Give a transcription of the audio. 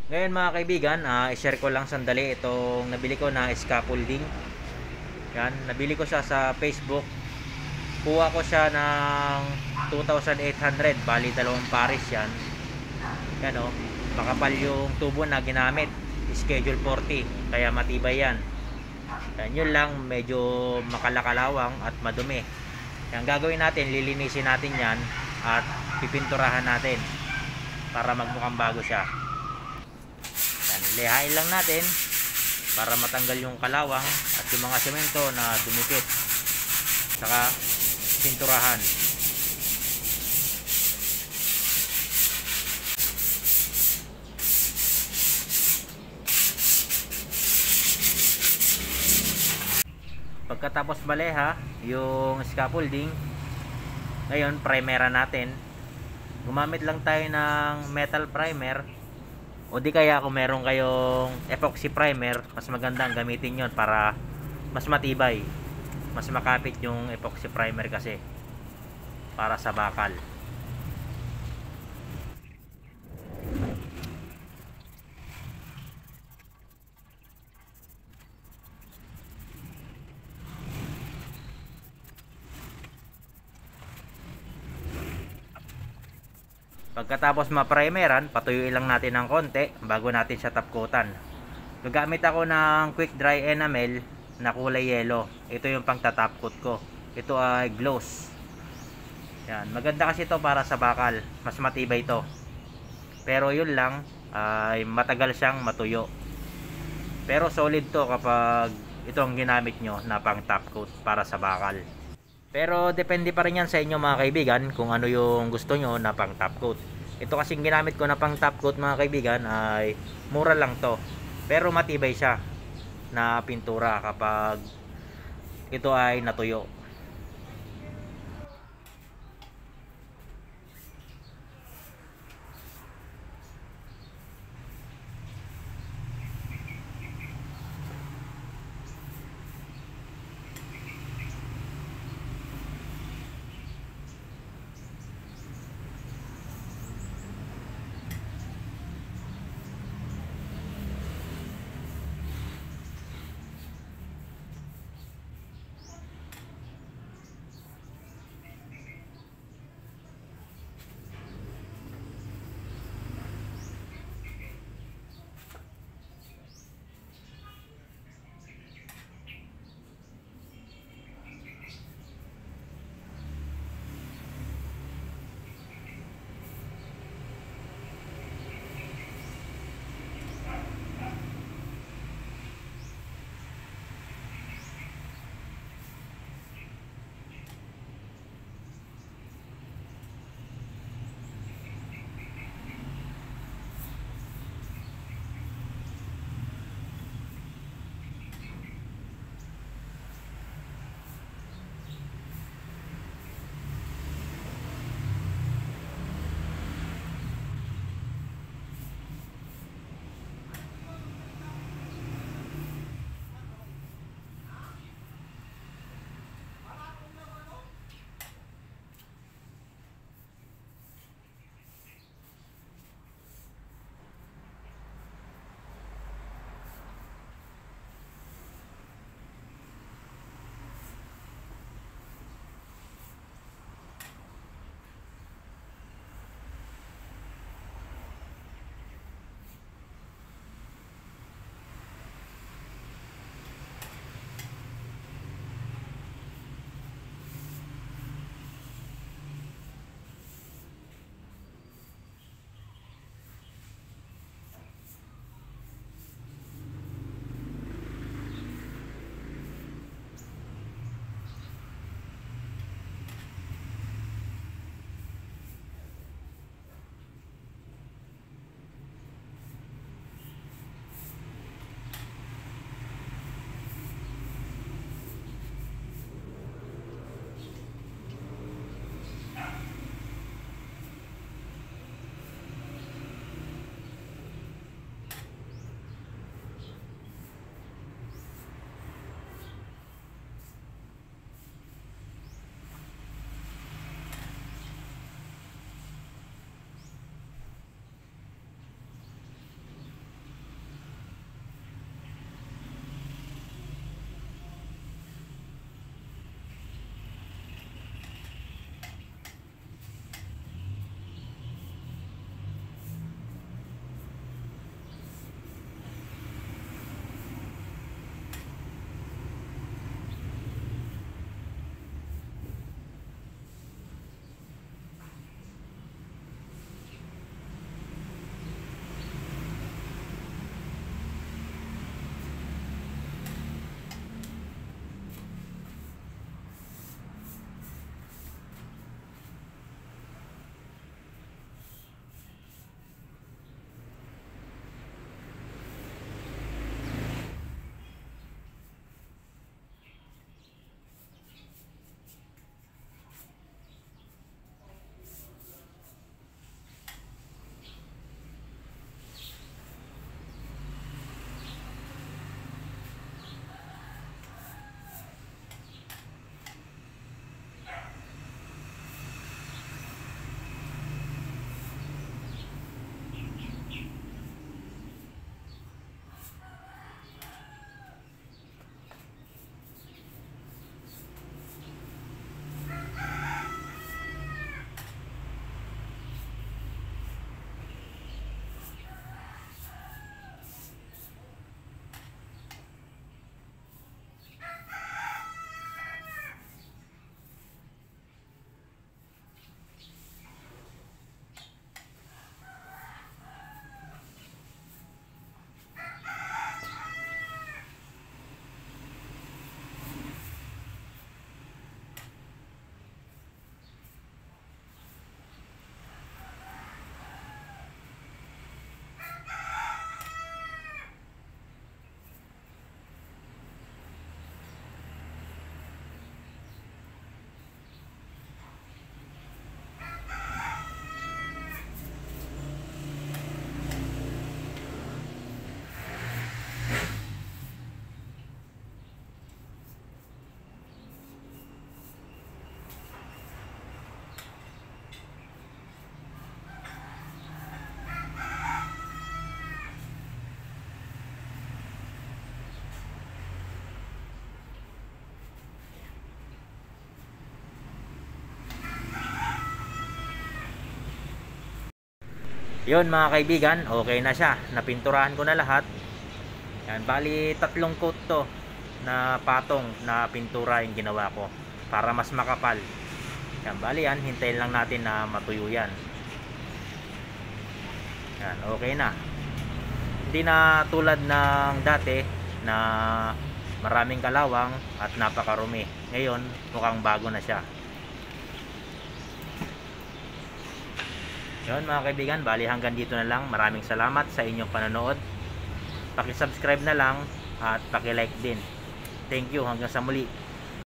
Ngayon mga kaibigan, i-share ko lang sandali itong nabili ko na scaffolding. Yan, nabili ko siya sa Facebook. Kuha ko siya ng 2,800, bali dalawang pares yan. Yan o, makapal yung tubo na ginamit, schedule 40, kaya matibay yan. Yan, yun lang, medyo makalakalawang at madumi. Yan, gagawin natin, lilinisin natin yan at pipinturahan natin para magmukhang bago siya. Yan, lihain lang natin para matanggal yung kalawang at yung mga semento na dumikit, saka pinturahan. Pagkatapos baleha yung scaffolding, ngayon primera natin. Gumamit lang tayo ng metal primer, o di kaya kung meron kayong epoxy primer, mas magandang gamitin yon para mas matibay, mas makapit yung epoxy primer kasi para sa bakal. Pagkatapos ma-primeran, patuyuin lang natin ng konti bago natin siya tapkutan. Gagamit ako ng quick dry enamel na kulay yellow. Ito yung pang tatapkot ko. Ito ay gloss. Yan, maganda kasi ito para sa bakal, mas matibay ito. Pero yun lang, ay matagal siyang matuyo. Pero solid to kapag ito ang ginamit nyo na pang top coat para sa bakal. Pero depende pa rin yan sa inyo mga kaibigan kung ano yung gusto nyo na pang top coat. Ito kasing ginamit ko na pang top coat mga kaibigan ay mura lang to. Pero matibay siya na pintura kapag ito ay natuyo. Yun mga kaibigan, okay na siya. Napinturahan ko na lahat. Yan, bali 3 coat to na patong na pintura yung ginawa ko para mas makapal. Yan, bali yan, hintayin lang natin na matuyo yan. Yan, okay na. Hindi na tulad ng dati na maraming kalawang at napakarumi. Ngayon, mukhang bago na siya. Yun mga kaibigan, bali hanggang dito na lang. Maraming salamat sa inyong panonood. Paki-subscribe na lang at paki-like din. Thank you, hanggang sa muli.